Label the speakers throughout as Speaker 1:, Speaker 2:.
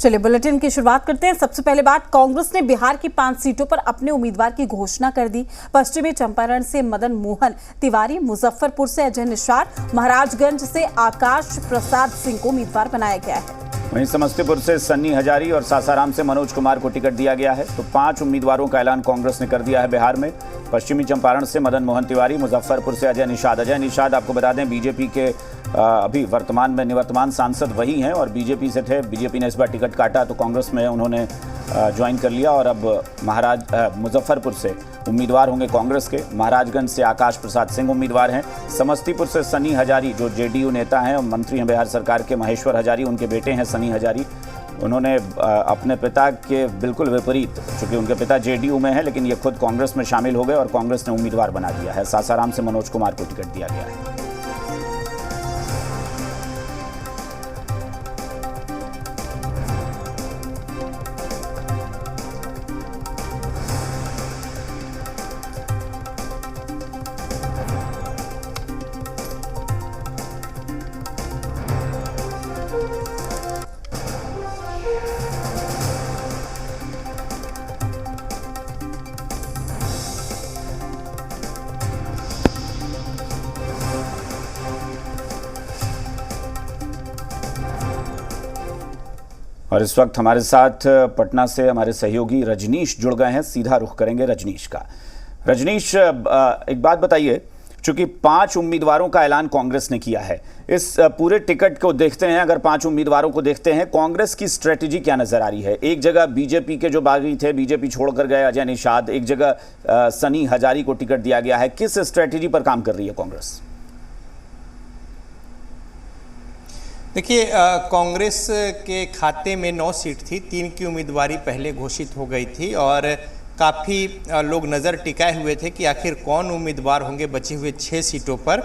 Speaker 1: चलिए बुलेटिन की शुरुआत करते हैं। सबसे पहले बात, कांग्रेस ने बिहार की 5 सीटों पर अपने उम्मीदवार की घोषणा कर दी। पश्चिमी चंपारण से मदन मोहन तिवारी, मुजफ्फरपुर से अजय निषाद, महाराजगंज से आकाश प्रसाद सिंह को उम्मीदवार बनाया गया है।
Speaker 2: वहीं समस्तीपुर से सन्नी हजारी और सासाराम से मनोज कुमार को टिकट दिया गया है। तो 5 उम्मीदवारों का ऐलान कांग्रेस ने कर दिया है बिहार में। पश्चिमी चंपारण से मदन मोहन तिवारी, मुजफ्फरपुर से अजय निषाद आपको बता दें बीजेपी के अभी वर्तमान में निवर्तमान सांसद वही हैं और बीजेपी से थे। बीजेपी ने इस बार टिकट काटा तो कांग्रेस में उन्होंने ज्वाइन कर लिया और अब मुजफ्फरपुर से उम्मीदवार होंगे कांग्रेस के। महाराजगंज से आकाश प्रसाद सिंह उम्मीदवार हैं। समस्तीपुर से सन्नी हजारी जो जेडीयू नेता हैं और मंत्री हैं बिहार सरकार के, महेश्वर हजारी उनके बेटे हैं सन्नी हजारी। उन्होंने अपने पिता के बिल्कुल विपरीत, चूँकि उनके पिता जेडीयू में हैं लेकिन ये खुद कांग्रेस में शामिल हो गए और कांग्रेस ने उम्मीदवार बना दिया है। सासाराम से मनोज कुमार को टिकट दिया गया है। और इस वक्त हमारे साथ पटना से हमारे सहयोगी रजनीश जुड़ गए हैं। सीधा रुख करेंगे रजनीश का। रजनीश, एक बात बताइए, चूंकि 5 उम्मीदवारों का ऐलान कांग्रेस ने किया है, इस पूरे टिकट को देखते हैं, अगर 5 उम्मीदवारों को देखते हैं, कांग्रेस की स्ट्रेटेजी क्या नजर आ रही है? एक जगह बीजेपी के जो बागी थे, बीजेपी छोड़कर गए अजय निषाद, एक जगह सनी हजारी को टिकट दिया गया है। किस स्ट्रेटेजी पर काम कर रही है कांग्रेस?
Speaker 3: देखिए, कांग्रेस के खाते में 9 सीट थी। 3 की उम्मीदवारी पहले घोषित हो गई थी और काफ़ी लोग नज़र टिकाए हुए थे कि आखिर कौन उम्मीदवार होंगे बची हुए 6 सीटों पर।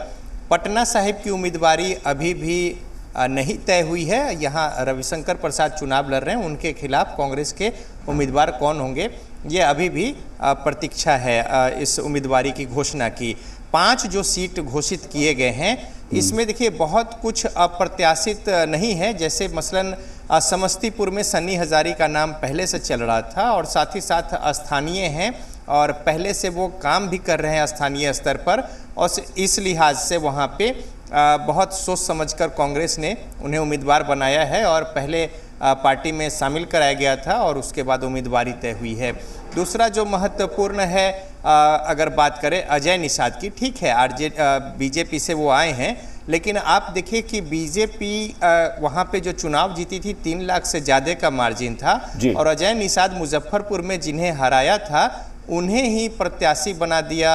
Speaker 3: पटना साहिब की उम्मीदवारी अभी भी नहीं तय हुई है। यहाँ रविशंकर प्रसाद चुनाव लड़ रहे हैं, उनके खिलाफ कांग्रेस के उम्मीदवार कौन होंगे ये अभी भी प्रतीक्षा है इस उम्मीदवारी की घोषणा की। 5 जो सीट घोषित किए गए हैं इसमें देखिए बहुत कुछ अप्रत्याशित नहीं है। जैसे मसलन समस्तीपुर में सन्नी हजारी का नाम पहले से चल रहा था और साथ ही साथ स्थानीय हैं और पहले से वो काम भी कर रहे हैं स्थानीय स्तर पर, और इस लिहाज से वहाँ पे बहुत सोच समझकर कांग्रेस ने उन्हें उम्मीदवार बनाया है और पहले पार्टी में शामिल कराया गया था और उसके बाद उम्मीदवारी तय हुई है। दूसरा जो महत्वपूर्ण है, अगर बात करें अजय निषाद की, ठीक है बीजेपी से वो आए हैं, लेकिन आप देखिए कि बीजेपी वहाँ पे जो चुनाव जीती थी 3 लाख से ज़्यादा का मार्जिन था और अजय निषाद मुजफ्फरपुर में जिन्हें हराया था उन्हें ही प्रत्याशी बना दिया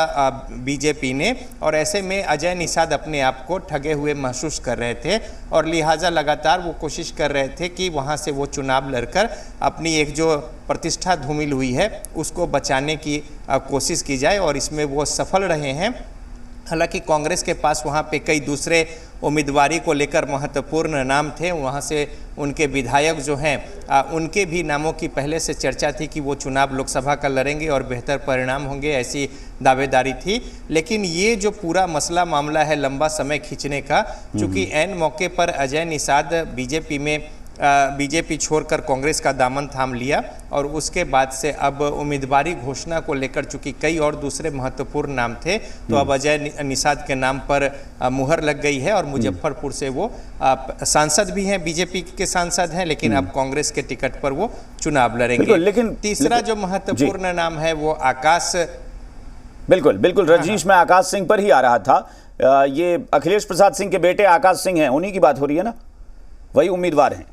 Speaker 3: बीजेपी ने, और ऐसे में अजय निषाद अपने आप को ठगे हुए महसूस कर रहे थे और लिहाजा लगातार वो कोशिश कर रहे थे कि वहाँ से वो चुनाव लड़कर अपनी एक जो प्रतिष्ठा धूमिल हुई है उसको बचाने की कोशिश की जाए, और इसमें वो सफल रहे हैं। हालांकि कांग्रेस के पास वहाँ पे कई दूसरे उम्मीदवारी को लेकर महत्वपूर्ण नाम थे। वहाँ से उनके विधायक जो हैं उनके भी नामों की पहले से चर्चा थी कि वो चुनाव लोकसभा का लड़ेंगे और बेहतर परिणाम होंगे, ऐसी दावेदारी थी। लेकिन ये जो पूरा मसला मामला है लंबा समय खींचने का, चूँकि ऐन मौके पर अजय निषाद बीजेपी छोड़कर कांग्रेस का दामन थाम लिया और उसके बाद से अब उम्मीदवारी घोषणा को लेकर चूंकि कई और दूसरे महत्वपूर्ण नाम थे तो अब अजय निषाद के नाम पर मुहर लग गई है और मुजफ्फरपुर से वो सांसद भी हैं, बीजेपी के सांसद हैं, लेकिन अब कांग्रेस के टिकट पर वो चुनाव लड़ेंगे। लेकिन तीसरा जो महत्वपूर्ण नाम है वो आकाश।
Speaker 2: बिल्कुल रजनीश, मैं आकाश सिंह पर ही आ रहा था। ये अखिलेश प्रसाद सिंह के बेटे आकाश सिंह हैं, उन्हीं की बात हो रही है ना, वही उम्मीदवार हैं?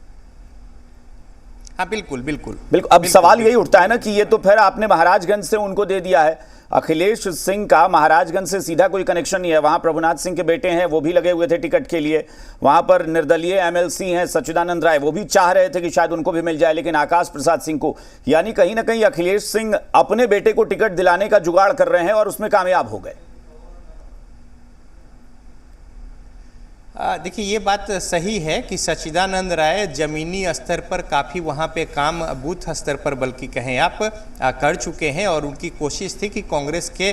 Speaker 3: हाँ बिल्कुल।
Speaker 2: अब सवाल यही उठता है ना कि ये तो फिर आपने महाराजगंज से उनको दे दिया है। अखिलेश सिंह का महाराजगंज से सीधा कोई कनेक्शन नहीं है। वहां प्रभुनाथ सिंह के बेटे हैं, वो भी लगे हुए थे टिकट के लिए। वहां पर निर्दलीय एमएलसी हैं सच्चिदानंद राय, वो भी चाह रहे थे कि शायद उनको भी मिल जाए, लेकिन आकाश प्रसाद सिंह को, यानी कहीं ना कहीं अखिलेश सिंह अपने बेटे को टिकट दिलाने का जुगाड़ कर रहे हैं और उसमें कामयाब हो गए।
Speaker 3: देखिए ये बात सही है कि सच्चिदानंद राय जमीनी स्तर पर काफ़ी वहाँ पे काम बूथ स्तर पर बल्कि कहें आप कर चुके हैं और उनकी कोशिश थी कि कांग्रेस के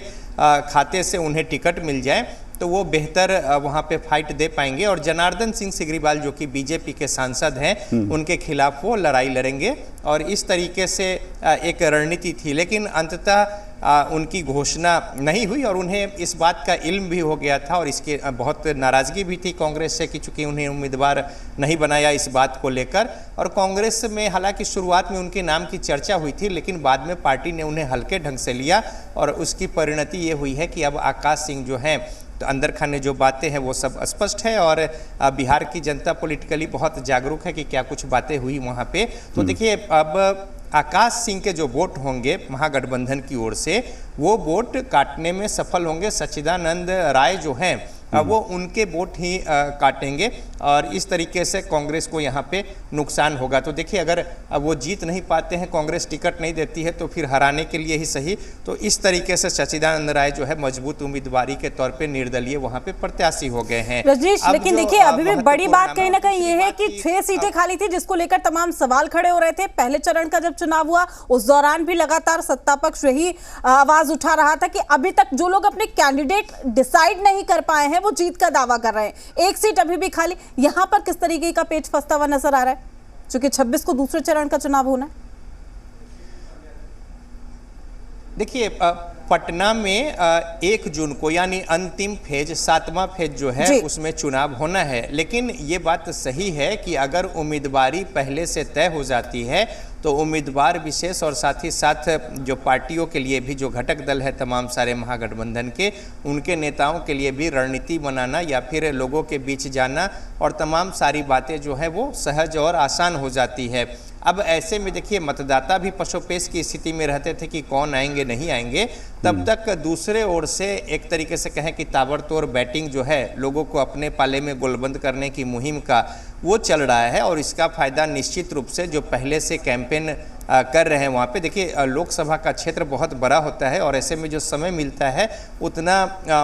Speaker 3: खाते से उन्हें टिकट मिल जाए। तो वो बेहतर वहाँ पे फाइट दे पाएंगे और जनार्दन सिंह सिग्रीवाल जो कि बीजेपी के सांसद हैं उनके खिलाफ वो लड़ाई लड़ेंगे और इस तरीके से एक रणनीति थी। लेकिन अंततः उनकी घोषणा नहीं हुई और उन्हें इस बात का इल्म भी हो गया था और इसके बहुत नाराज़गी भी थी कांग्रेस से कि चूंकि उन्हें उम्मीदवार नहीं बनाया इस बात को लेकर। और कांग्रेस में हालांकि शुरुआत में उनके नाम की चर्चा हुई थी लेकिन बाद में पार्टी ने उन्हें हल्के ढंग से लिया और उसकी परिणति ये हुई है कि अब आकाश सिंह जो हैं तो अंदर खाने जो बातें हैं वो सब स्पष्ट है और बिहार की जनता पॉलिटिकली बहुत जागरूक है कि क्या कुछ बातें हुई वहाँ पे। तो देखिए अब आकाश सिंह के जो वोट होंगे महागठबंधन की ओर से वो वोट काटने में सफल होंगे। सच्चिदानंद राय जो हैं वो उनके वोट ही काटेंगे और इस तरीके से कांग्रेस को यहाँ पे नुकसान होगा। तो देखिए अगर वो जीत नहीं पाते हैं, कांग्रेस टिकट नहीं देती है तो फिर हराने के लिए ही सही, तो इस तरीके से सच्चिदानंद राय जो है मजबूत उम्मीदवारी के तौर पे निर्दलीय वहाँ पे प्रत्याशी हो गए हैं।
Speaker 1: रजनीश, लेकिन देखिए अभी भी बड़ी बात कहीं ना कहीं ये है कि 6 सीटें खाली थी जिसको लेकर तमाम सवाल खड़े हो रहे थे। पहले चरण का जब चुनाव हुआ उस दौरान भी लगातार सत्ता पक्ष यही आवाज उठा रहा था कि अभी तक जो लोग अपने कैंडिडेट डिसाइड नहीं कर पाए हैं वो जीत का दावा कर रहे हैं। 1 सीट अभी भी खाली। यहां पर किस तरीके का पेच फंसता हुआ नजर आ रहा है क्योंकि 26 को दूसरे चरण का चुनाव होना है।
Speaker 3: देखिए पटना में 1 जून को यानी अंतिम फेज 7वां फेज जो है उसमें चुनाव होना है। लेकिन ये बात सही है कि अगर उम्मीदवारी पहले से तय हो जाती है तो उम्मीदवार विशेष और साथ ही साथ जो पार्टियों के लिए भी जो घटक दल है तमाम सारे महागठबंधन के, उनके नेताओं के लिए भी रणनीति बनाना या फिर लोगों के बीच जाना और तमाम सारी बातें जो है वो सहज और आसान हो जाती है। अब ऐसे में देखिए मतदाता भी पशोपेश की स्थिति में रहते थे कि कौन आएंगे नहीं आएंगे, तब तक दूसरे ओर से एक तरीके से कहें कि ताबड़तोड़ बैटिंग जो है लोगों को अपने पाले में गोलबंद करने की मुहिम का वो चल रहा है और इसका फायदा निश्चित रूप से जो पहले से कैंपेन कर रहे हैं वहाँ पे। देखिए लोकसभा का क्षेत्र बहुत बड़ा होता है और ऐसे में जो समय मिलता है उतना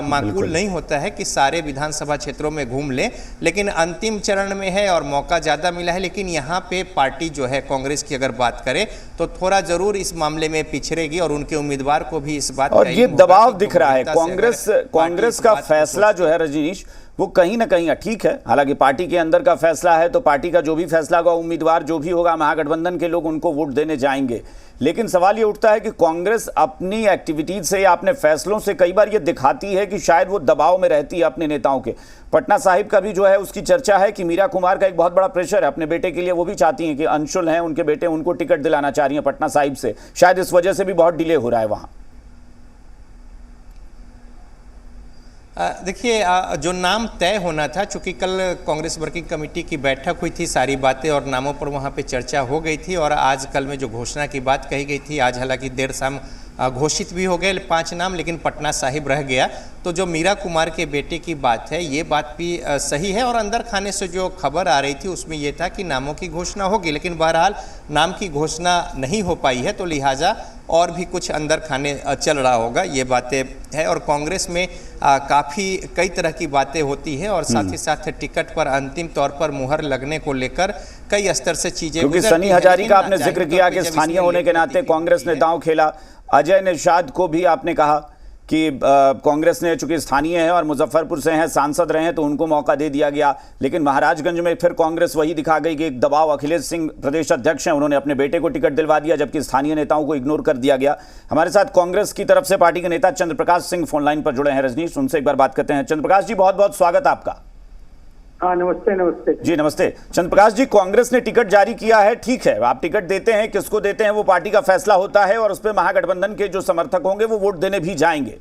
Speaker 3: माकूल नहीं होता है कि सारे विधानसभा क्षेत्रों में घूम लें, लेकिन अंतिम चरण में है और मौका ज़्यादा मिला है। लेकिन यहाँ पे पार्टी जो है कांग्रेस की अगर बात करें तो थोड़ा जरूर इस मामले में पिछड़ेगी और उनके उम्मीदवार को भी इस बात
Speaker 2: और ये दबाव दिख रहा है। कांग्रेस का फैसला जो है रजनीश वो कहीं ना कहीं ठीक है, हालांकि पार्टी के अंदर का फैसला है तो पार्टी का जो भी फैसला होगा उम्मीदवार जो भी होगा महागठबंधन के लोग उनको वोट देने जाएंगे। लेकिन सवाल ये उठता है कि कांग्रेस अपनी एक्टिविटीज से या अपने फैसलों से कई बार ये दिखाती है कि शायद वो दबाव में रहती है अपने नेताओं के। पटना साहिब का भी जो है उसकी चर्चा है कि मीरा कुमार का एक बहुत बड़ा प्रेशर है अपने बेटे के लिए, वो भी चाहती हैं कि अंशुल हैं उनके बेटे, उनको टिकट दिलाना चाह रही हैं पटना साहिब से। शायद इस वजह से भी बहुत डिले हो रहा है वहाँ।
Speaker 3: देखिए जो नाम तय होना था, चूंकि कल कांग्रेस वर्किंग कमेटी की बैठक हुई थी, सारी बातें और नामों पर वहाँ पे चर्चा हो गई थी और आज कल में जो घोषणा की बात कही गई थी, आज हालांकि देर शाम घोषित भी हो गए 5 नाम, लेकिन पटना साहिब रह गया। तो जो मीरा कुमार के बेटे की बात है ये बात भी सही है और अंदर खाने से जो खबर आ रही थी उसमें ये था कि नामों की घोषणा होगी, लेकिन बहरहाल नाम की घोषणा नहीं हो पाई है तो लिहाजा और भी कुछ अंदर खाने चल रहा होगा, ये बातें है। और कांग्रेस में काफ़ी कई तरह की बातें होती हैं और साथ ही साथ टिकट पर अंतिम तौर पर मुहर लगने को लेकर कई स्तर से चीजें,
Speaker 2: क्योंकि सनी हजारी का आपने जिक्र किया कि स्थानीय होने के नाते कांग्रेस ने दांव खेला। अजय निषाद को भी आपने कहा कि कांग्रेस ने चूंकि स्थानीय है और मुजफ्फरपुर से हैं, सांसद रहे हैं तो उनको मौका दे दिया गया। लेकिन महाराजगंज में फिर कांग्रेस वही दिखा गई कि एक दबाव, अखिलेश सिंह प्रदेश अध्यक्ष हैं, उन्होंने अपने बेटे को टिकट दिलवा दिया जबकि स्थानीय नेताओं को इग्नोर कर दिया गया। हमारे साथ कांग्रेस की तरफ से पार्टी के नेता चंद्रप्रकाश सिंह फोनलाइन पर जुड़े हैं रजनीश, उनसे एक बार बात करते हैं। चंद्रप्रकाश जी बहुत बहुत स्वागत आपका।
Speaker 4: हाँ नमस्ते। नमस्ते
Speaker 2: जी नमस्ते। चंद्रप्रकाश जी, कांग्रेस ने टिकट जारी किया है, ठीक है, आप टिकट देते हैं, किसको देते हैं वो पार्टी का फैसला होता है और उस पर महागठबंधन के जो समर्थक होंगे वो वोट देने भी जाएंगे।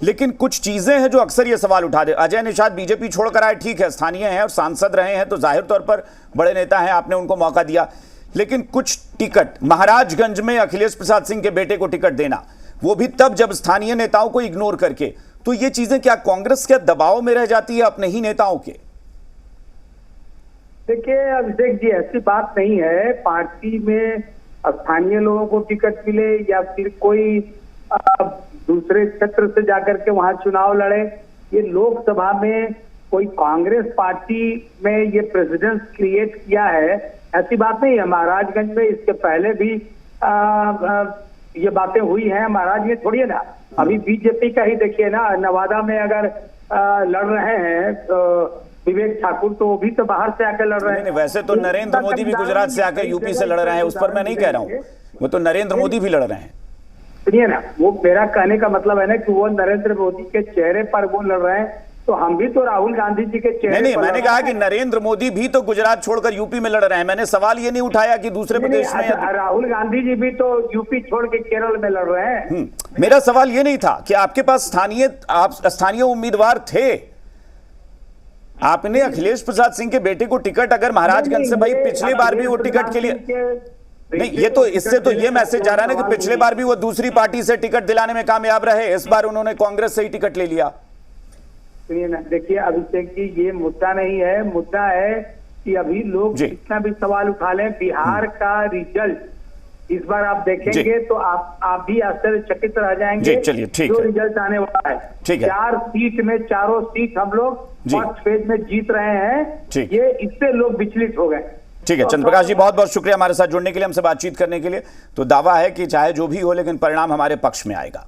Speaker 2: लेकिन कुछ चीजें हैं जो अक्सर ये सवाल उठा दे। अजय निषाद बीजेपी छोड़कर आए, ठीक है, स्थानीय हैं और सांसद रहे हैं तो जाहिर तौर पर बड़े नेता हैं, आपने उनको मौका दिया। लेकिन कुछ टिकट महाराजगंज में अखिलेश प्रसाद सिंह के बेटे को टिकट देना, वो भी तब जब स्थानीय नेताओं को इग्नोर करके, तो ये चीजें क्या कांग्रेस के दबाव में रह जाती है अपने ही नेताओं के?
Speaker 4: देखिए अभिषेक जी, ऐसी बात नहीं है। पार्टी में स्थानीय लोगों को टिकट मिले या फिर कोई दूसरे क्षेत्र से जाकर के वहां चुनाव लड़े, ये लोकसभा में कोई कांग्रेस पार्टी में ये प्रेसिडेंस क्रिएट किया है, ऐसी बात नहीं है। महाराजगंज में इसके पहले भी ये बातें हुई हैं। महाराजगंज छोड़िए ना, अभी बीजेपी का ही देखिए ना, नवादा में अगर लड़ रहे हैं विवेक ठाकुर, तो वो भी तो बाहर से आकर लड़ रहे हैं।
Speaker 2: नहीं, वैसे तो नरेंद्र मोदी भी गुजरात से आकर यूपी से लड़ रहे हैं, उस पर मैं नहीं कह रहा हूँ, वो तो नरेंद्र मोदी भी लड़ रहे हैं।
Speaker 4: सुनिए ना, वो मेरा कहने का मतलब है ना कि वो नरेंद्र मोदी के चेहरे पर वो लड़ रहे हैं, तो हम भी तो राहुल गांधी जी के चेहरे
Speaker 2: नहीं,
Speaker 4: पर
Speaker 2: मैंने कहा कि नरेंद्र मोदी भी तो गुजरात छोड़कर यूपी में लड़ रहे हैं। मैंने सवाल ये नहीं उठाया कि दूसरे प्रदेश में
Speaker 4: राहुल गांधी जी भी तो यूपी छोड़ के केरल में लड़ रहे हैं।
Speaker 2: मेरा सवाल ये नहीं था कि आपके पास स्थानीय उम्मीदवार थे। आपने अखिलेश प्रसाद सिंह के बेटे को टिकट अगर महाराजगंज से, भाई पिछली बार भी वो टिकट के लिए नहीं, ये तो इससे तो ये मैसेज जा रहा है ना कि पिछले बार भी वो दूसरी पार्टी से टिकट दिलाने में कामयाब रहे, इस बार उन्होंने कांग्रेस से ही टिकट ले लिया।
Speaker 4: सुनिए ना, देखिए अभिषेक जी, ये मुद्दा नहीं है, मुद्दा है कि अभी लोग जितना भी सवाल उठा लें, बिहार का रिजल्ट इस बार आप देखेंगे तो आप भी आश्चर्यचकित रह जाएंगे।
Speaker 2: चलिए, ठीक
Speaker 4: जो
Speaker 2: है,
Speaker 4: रिजल्ट आने वाला है।
Speaker 2: ठीक है।
Speaker 4: 4 सीट में चारों सीट हम लोग फर्स्ट फेज में जीत रहे हैं। ये इससे लोग विचलित हो गए।
Speaker 2: ठीक है चंद्रप्रकाश जी, बहुत बहुत शुक्रिया हमारे साथ जुड़ने के लिए, हमसे बातचीत करने के लिए। तो दावा है कि चाहे जो भी हो लेकिन परिणाम हमारे पक्ष में आएगा।